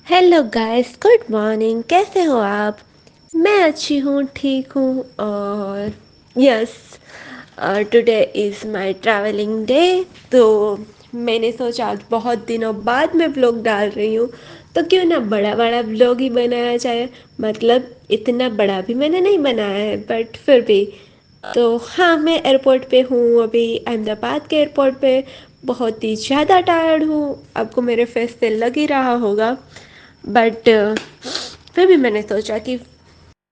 Hello guys, good morning. कैसे हो आप? मैं अच्छी हूँ, ठीक हूँ। और yes, today is my travelling day. तो मैंने सोचा आज बहुत दिनों बाद मैं व्लॉग डाल रही हूँ, तो क्यों ना बड़ा बड़ा व्लॉग ही बनाया जाए। मतलब इतना बड़ा भी मैंने नहीं बनाया है, बट फिर भी। तो हाँ, मैं एयरपोर्ट पे हूँ अभी, अहमदाबाद के एयरपोर्ट पे। बहुत ही ज़्यादा टायर्ड हूँ, आपको मेरे फेस से लग ही रहा होगा। बट फिर भी मैंने सोचा कि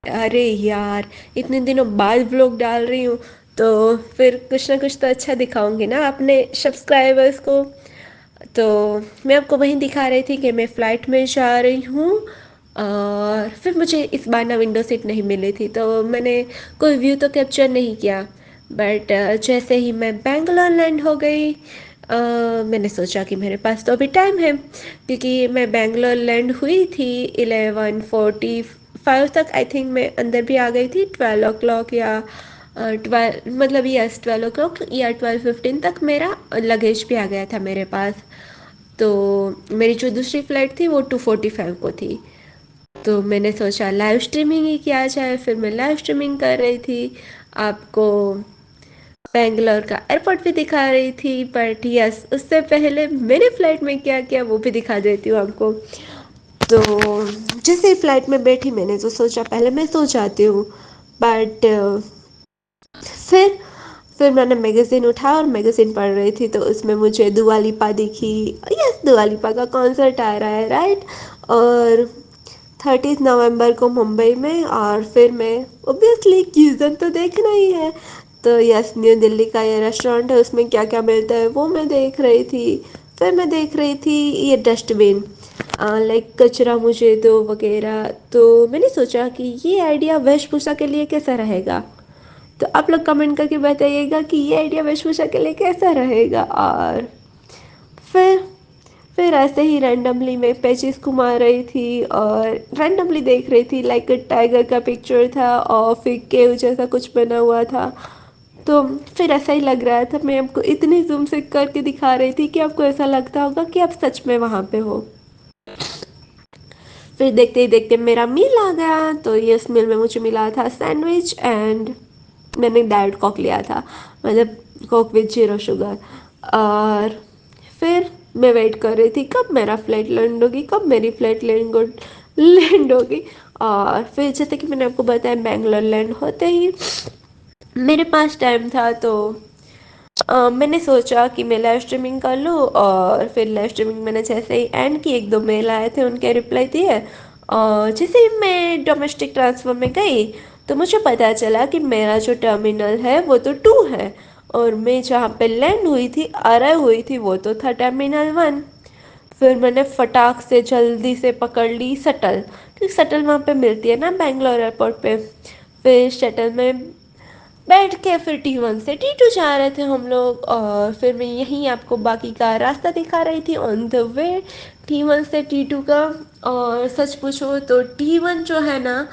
अरे यार, इतने दिनों बाद व्लॉग डाल रही हूँ, तो फिर कुछ ना कुछ तो अच्छा दिखाऊंगी ना अपने सब्सक्राइबर्स को। तो मैं आपको वहीं दिखा रही थी कि मैं फ़्लाइट में जा रही हूँ। और फिर मुझे इस बार ना विंडो सीट नहीं मिली थी, तो मैंने कोई व्यू तो कैप्चर नहीं किया। बट जैसे ही मैं बेंगलोर लैंड हो गई, मैंने सोचा कि मेरे पास तो अभी टाइम है, क्योंकि मैं बेंगलोर लैंड हुई थी 11:45 तक। आई थिंक मैं अंदर भी आ गई थी 12 o'clock या 12, मतलब यस 12 o'clock या 12:15 तक मेरा लगेज भी आ गया था मेरे पास। तो मेरी जो दूसरी फ़्लाइट थी वो 2:45 को थी। तो मैंने सोचा लाइव स्ट्रीमिंग ही किया जाए, फिर मैं लाइव स्ट्रीमिंग कर रही थी, आपको बेंगलोर का एयरपोर्ट भी दिखा रही थी। बट यस, उससे पहले मेरे फ़्लाइट में क्या किया वो भी दिखा देती हूँ आपको। तो जैसे ही फ़्लाइट में बैठी, मैंने तो सोचा पहले मैं सो जाती हूँ। बट फिर फिर मैंने मैगज़ीन उठाया और मैगज़ीन पढ़ रही थी, तो उसमें मुझे दुआ लिपा दिखी। यस, दुआ लिपा का कॉन्सर्ट आ रहा है, राइट। और 30 नवंबर को मुंबई में। और फिर मैं ओबियसली क्यूज़न तो देखना ही है। तो यस, न्यू दिल्ली का ये रेस्टोरेंट है, उसमें क्या क्या मिलता है वो मैं देख रही थी। फिर मैं देख रही थी ये डस्टबिन, लाइक कचरा मुझे दो वगैरह। तो मैंने सोचा कि ये आइडिया वेशभूषा के लिए कैसा रहेगा। तो आप लोग कमेंट करके बताइएगा कि ये आइडिया वेशभूषा के लिए कैसा रहेगा। और फिर फिर ऐसे ही रैंडमली मैं पेजेस घुमा रही थी और रैंडमली देख रही थी, लाइक टाइगर का पिक्चर था और फिर केव जैसा कुछ बना हुआ था। तो फिर ऐसा ही लग रहा था, मैं आपको इतनी जूम से करके दिखा रही थी कि आपको ऐसा लगता होगा कि आप सच में वहाँ पे हो। फिर देखते ही देखते मेरा मील आ गया। तो ये इस मील में मुझे मिला था सैंडविच एंड मैंने डाइट कोक लिया था, मतलब कोक विद जीरो शुगर। और फिर मैं वेट कर रही थी कब मेरा फ्लाइट लैंड होगी, कब मेरी फ्लाइट लैंड होगी। और फिर जैसे कि मैंने आपको बताया, बेंगलोर लैंड होते ही मेरे पास टाइम था, तो मैंने सोचा कि मैं लाइव स्ट्रीमिंग कर लूँ। और फिर लाइव स्ट्रीमिंग मैंने जैसे ही एंड की, एक दो मेल आए थे, उनके रिप्लाई दिए। और जैसे ही मैं डोमेस्टिक ट्रांसफ़र में गई, तो मुझे पता चला कि मेरा जो टर्मिनल है वो तो 2 है, और मैं जहाँ पे लैंड हुई थी, अराइव हुई थी, वो तो था टर्मिनल 1। फिर मैंने फटाक से जल्दी से पकड़ ली शटल, क्योंकि शटल वहाँ पे मिलती है ना बेंगलोर एयरपोर्ट पे। फिर शटल में बैठ के फिर T1 से T2 जा रहे थे हम लोग। और फिर मैं यहीं आपको बाकी का रास्ता दिखा रही थी ऑन द वे T1 से T2 का। और सच पूछो तो T1 जो है ना,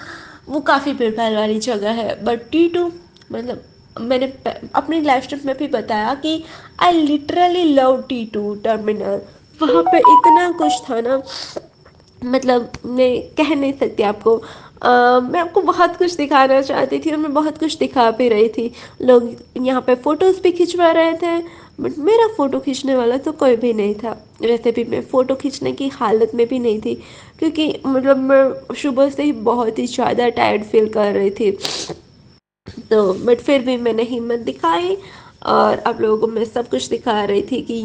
वो काफ़ी भीड़ भाड़ वाली जगह है। बट T2, मतलब मैंने अपनी लाइफ स्ट्रीम में भी बताया कि I literally love T2 terminal. वहाँ पे इतना कुछ था ना, मतलब मैं कह नहीं सकती आपको। मैं आपको बहुत कुछ दिखाना चाहती थी और मैं बहुत कुछ दिखा भी रही थी। लोग यहाँ पे फ़ोटोज़ भी खिंचवा रहे थे, बट मेरा फ़ोटो खींचने वाला तो कोई भी नहीं था। वैसे भी मैं फ़ोटो खींचने की हालत में भी नहीं थी, क्योंकि मतलब मैं सुबह से ही बहुत ही ज़्यादा टायर्ड फील कर रही थी। तो बट फिर भी मैंने हिम्मत दिखाई और आप लोगों को मैं सब कुछ दिखा रही थी कि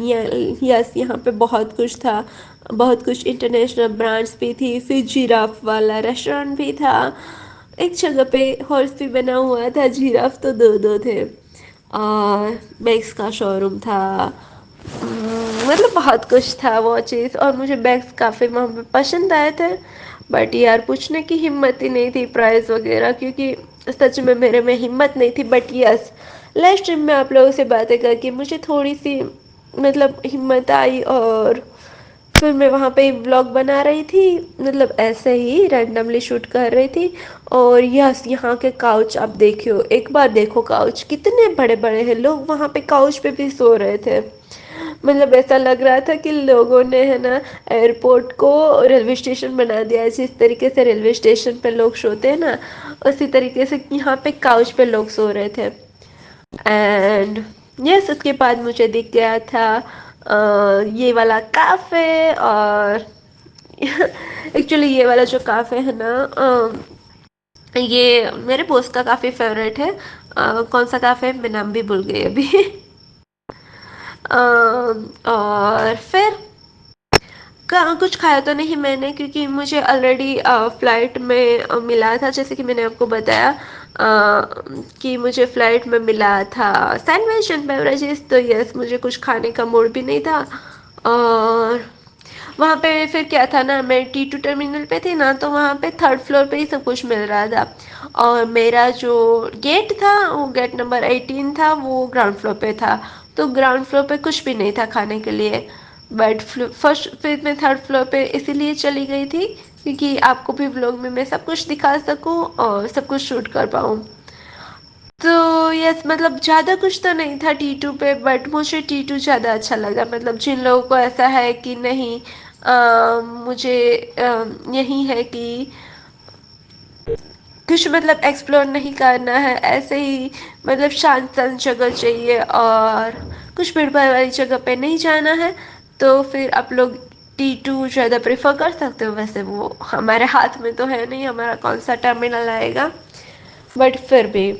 यस, यहाँ पे बहुत कुछ था। बहुत कुछ इंटरनेशनल ब्रांड्स भी थी, फिर जिराफ वाला रेस्टोरेंट भी था। एक जगह पे हॉर्स भी बना हुआ था, जिराफ तो दो दो थे। और बैग्स का शोरूम था। मतलब बहुत कुछ था वो चीज़, और मुझे बैग्स काफ़ी वहाँ पे पसंद आए थे। बट यार, पूछने की हिम्मत ही नहीं थी प्राइस वगैरह, क्योंकि सच में मेरे में हिम्मत नहीं थी। बट यस, लास्ट टाइम में आप लोगों से बातें करके मुझे थोड़ी सी मतलब हिम्मत आई। और फिर मैं वहाँ पे व्लॉग बना रही थी, मतलब ऐसे ही रैंडमली शूट कर रही थी। और यस, यहाँ के काउच आप देखियो, एक बार देखो काउच कितने बड़े बड़े हैं, लोग वहाँ पे काउच पे भी सो रहे थे। मतलब ऐसा लग रहा था कि लोगों ने है ना एयरपोर्ट को रेलवे स्टेशन बना दिया है। जिस तरीके से रेलवे स्टेशन पे लोग सोते हैं ना, उसी तरीके से यहाँ पे काउच पे लोग सो रहे थे। एंड यस, उसके बाद मुझे दिख गया था ये वाला काफ़े। और एक्चुअली ये वाला जो काफ़े है ना, ये मेरे दोस्त का काफ़ी फेवरेट है। कौन सा काफ़े है मैं नाम भी भूल गई अभी। और फिर कुछ खाया तो नहीं मैंने, क्योंकि मुझे ऑलरेडी फ़्लाइट में मिला था, जैसे कि मैंने आपको बताया कि मुझे फ़्लाइट में मिला था सैंडविच एंड बेवरेजेस। तो यस, मुझे कुछ खाने का मूड भी नहीं था। और वहाँ पे फिर क्या था ना, मैं T2 टर्मिनल पे थी ना, तो वहाँ पे थर्ड फ्लोर पे ही सब कुछ मिल रहा था। और मेरा जो गेट था, वो गेट नंबर 18 था, वो ग्राउंड फ्लोर पे था। तो ग्राउंड फ्लोर पे कुछ भी नहीं था खाने के लिए। बट फर्स्ट फिर मैं थर्ड फ्लोर पे इसीलिए चली गई थी क्योंकि आपको भी व्लॉग में मैं सब कुछ दिखा सकूं और सब कुछ शूट कर पाऊँ। तो यस, मतलब ज़्यादा कुछ तो नहीं था T2 पे, बट मुझे T2 ज़्यादा अच्छा लगा। मतलब जिन लोगों को ऐसा है कि नहीं, मुझे यही है कि कुछ मतलब एक्सप्लोर नहीं करना है, ऐसे ही मतलब शांत शांत जगह चाहिए और कुछ भीड़ भाड़ वाली जगह पे नहीं जाना है, तो फिर आप लोग T2 ज़्यादा प्रेफर कर सकते हो। वैसे वो हमारे हाथ में तो है नहीं, हमारा कौन सा टर्मिनल आएगा, बट फिर भी।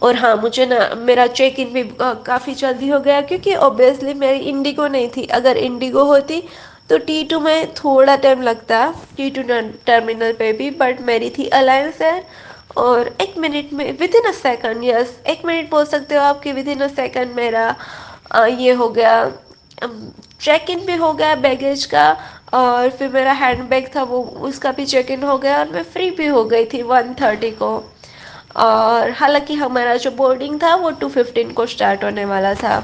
और हाँ, मुझे ना मेरा चेक इन भी काफ़ी जल्दी हो गया, क्योंकि ऑब्वियसली मेरी इंडिगो नहीं थी। अगर इंडिगो होती तो T2 में थोड़ा टाइम लगता, T2 टर्मिनल पे भी, बट मेरी थी अलायंस एयर। और 1 मिनट में, with in a second, yes 1 minute बोल सकते हो आप कि विद इन अ सेकंड मेरा ये हो गया, चेक इन भी हो गया बैगेज का। और फिर मेरा हैंड बैग था, वो उसका भी चेक इन हो गया और मैं फ्री भी हो गई थी 1:30 को। और हालांकि हमारा जो बोर्डिंग था वो 2:15 को स्टार्ट होने वाला था।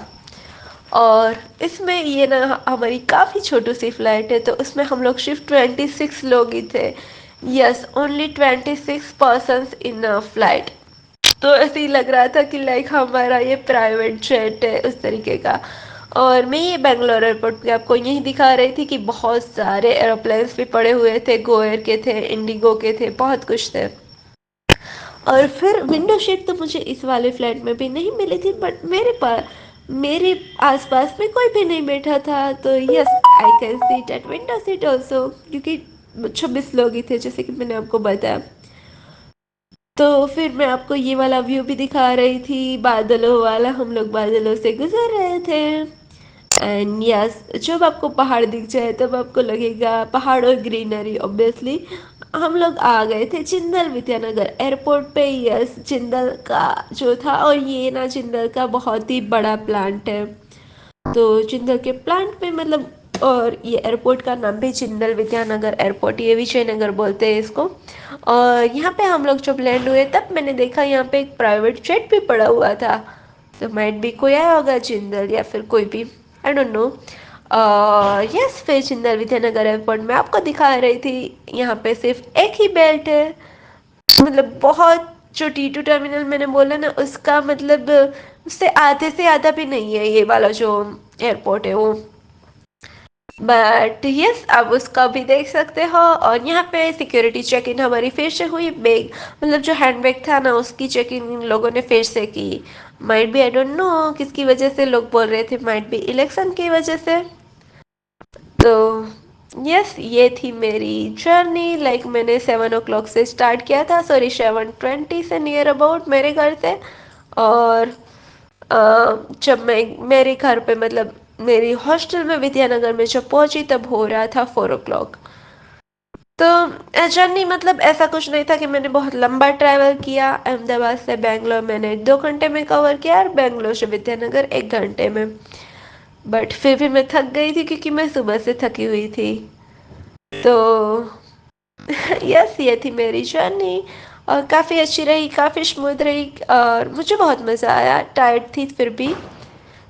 और इसमें ये ना हमारी काफ़ी छोटी सी फ्लाइट है, तो उसमें हम लोग सिर्फ 26 लोग ही थे। Yes, only 26 persons in a flight. तो ऐसे ही लग रहा था कि लाइक हमारा ये प्राइवेट जेट है उस तरीके का। और मैं ये बेंगलोर एयरपोर्ट पे आपको यही दिखा रही थी कि बहुत सारे एरोप्लेन्स भी पड़े हुए थे, गो एयर के थे, इंडिगो के थे, बहुत कुछ थे। और फिर विंडो सीट तो मुझे इस वाले फ्लैट में भी नहीं मिली थी, बट मेरे आसपास में कोई भी नहीं बैठा था, तो yes, I can seat at window seat also, क्योंकि 26 लोग ही थे जैसे कि मैंने आपको बताया। तो फिर मैं आपको ये वाला व्यू भी दिखा रही थी, बादलों वाला। हम लोग बादलों से गुजर रहे थे। एंड यस, जब आपको पहाड़ दिख जाए तब आपको लगेगा पहाड़ और ग्रीनरी। ऑब्वियसली हम लोग आ गए थे जिंदल विद्यानगर एयरपोर्ट पे। यस, जिंदल का जो था, और ये ना जिंदल का बहुत ही बड़ा प्लांट है। तो जिंदल के प्लांट में मतलब, और ये एयरपोर्ट का नाम भी जिंदल विद्यानगर एयरपोर्ट, ये विजयनगर बोलते हैं इसको। और यहाँ पे हम लोग जब लैंड हुए तब मैंने देखा यहाँ पे एक प्राइवेट जेट भी पड़ा हुआ था। तो माइट भी कोई आया होगा जिंदल, या फिर कोई भी, आई डोंट नो। यस, फिर जिंदल विद्यानगर एयरपोर्ट में आपको दिखा रही थी, यहाँ पे सिर्फ एक ही बेल्ट है। मतलब बहुत, जो T2 टर्मिनल मैंने बोला ना, उसका मतलब उससे आधे से आधा भी नहीं है ये वाला जो एयरपोर्ट है वो। बट यस, आप उसका भी देख सकते हो। और यहाँ पे सिक्योरिटी चेक इन हमारी फिर से हुई। बैग, मतलब जो हैंड बैग था ना, उसकी चेक इन लोगों ने फिर से की। Might be, I don't know किसकी वजह से, लोग बोल रहे थे माइट बी इलेक्शन की वजह से। तो यस, ये थी मेरी जर्नी। लाइक मैंने 7 o'clock से स्टार्ट किया था, सॉरी 7:20 से नियर अबाउट मेरे घर से। और जब मैं मेरे घर पे, मतलब मेरी हॉस्टल में विद्यानगर में जब पहुंची तब हो रहा था 4 o'clock। तो जर्नी मतलब ऐसा कुछ नहीं था कि मैंने बहुत लंबा ट्रैवल किया। अहमदाबाद से बेंगलोर मैंने 2 घंटे में कवर किया, और बेंगलोर से विद्यानगर 1 घंटे में। बट फिर भी मैं थक गई थी क्योंकि मैं सुबह से थकी हुई थी। तो यस, ये थी मेरी जर्नी। और काफ़ी अच्छी रही, काफ़ी स्मूथ रही, और मुझे बहुत मज़ा आया। टायर्ड थी फिर भी।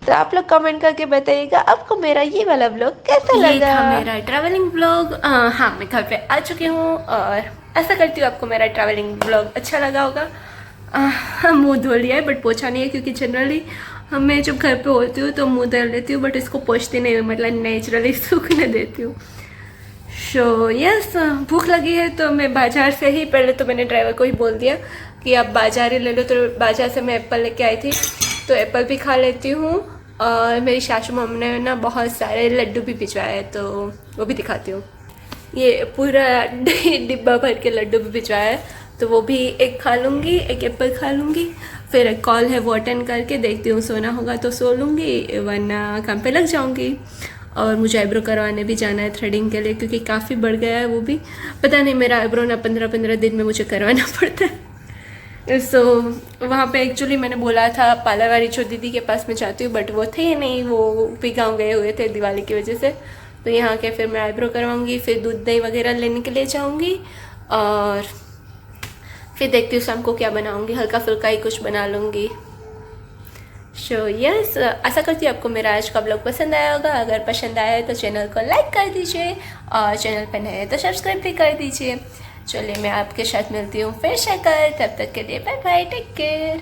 तो आप लोग कमेंट करके बताइएगा आपको मेरा ये वाला व्लॉग कैसा ये लगा। था मेरा ट्रैवलिंग व्लॉग। हाँ, मैं घर पे आ चुकी हूँ और ऐसा करती हूँ आपको मेरा ट्रैवलिंग व्लॉग अच्छा लगा होगा। मुंह धो लिया है बट पोछा नहीं है, क्योंकि जनरली मैं जब घर पे होती हूँ तो मुँह धर लेती हूँ, बट इसको पोंछती नहीं हूँ, मतलब नेचुरली सूखने देती हूँ। सो यस, भूख लगी है तो मैं बाज़ार से ही, पहले तो मैंने ड्राइवर को ही बोल दिया कि आप बाज़ार ही ले लो, तो बाज़ार से मैं एप्पल लेके आई थी, तो एप्पल भी खा लेती हूँ। और मेरी सासू मम्मी ने ना बहुत सारे लड्डू भी भिजवाए हैं, तो वो भी दिखाती हूँ। ये पूरा डिब्बा भर के लड्डू भी भिजवाया है, तो वो भी एक खा लूँगी, एक एप्पल खा लूँगी। फिर एक कॉल है वो अटेंड करके देखती हूँ, सोना होगा तो सो लूँगी, वरना काम पे लग जाऊँगी। और मुझे आईब्रो करवाने भी जाना है थ्रेडिंग के लिए, क्योंकि काफ़ी बढ़ गया है वो भी। पता नहीं, मेरा आईब्रो ना 15-15 दिन में मुझे करवाना पड़ता है। सो वहाँ पे एक्चुअली मैंने बोला था पार्लर वाली छोटी दीदी के पास मैं जाती हूँ, बट वो थे नहीं, वो भी गाँव गए हुए थे दिवाली की वजह से। तो यहाँ के फिर मैं आईब्रो करवाऊँगी, फिर दूध दही वगैरह लेने के लिए जाऊँगी, और फिर देखती हूँ शाम को क्या बनाऊँगी, हल्का फुल्का ही कुछ बना लूँगी। सो यस, आशा करती हूँ आपको मेरा आज का ब्लॉग पसंद आया होगा। अगर पसंद आया है तो चैनल को लाइक कर दीजिए, और चैनल पर नए हैं तो सब्सक्राइब भी कर दीजिए। चलिए, मैं आपके साथ मिलती हूँ फिर से कल, तब तक के लिए बाय बाय, टेक केयर।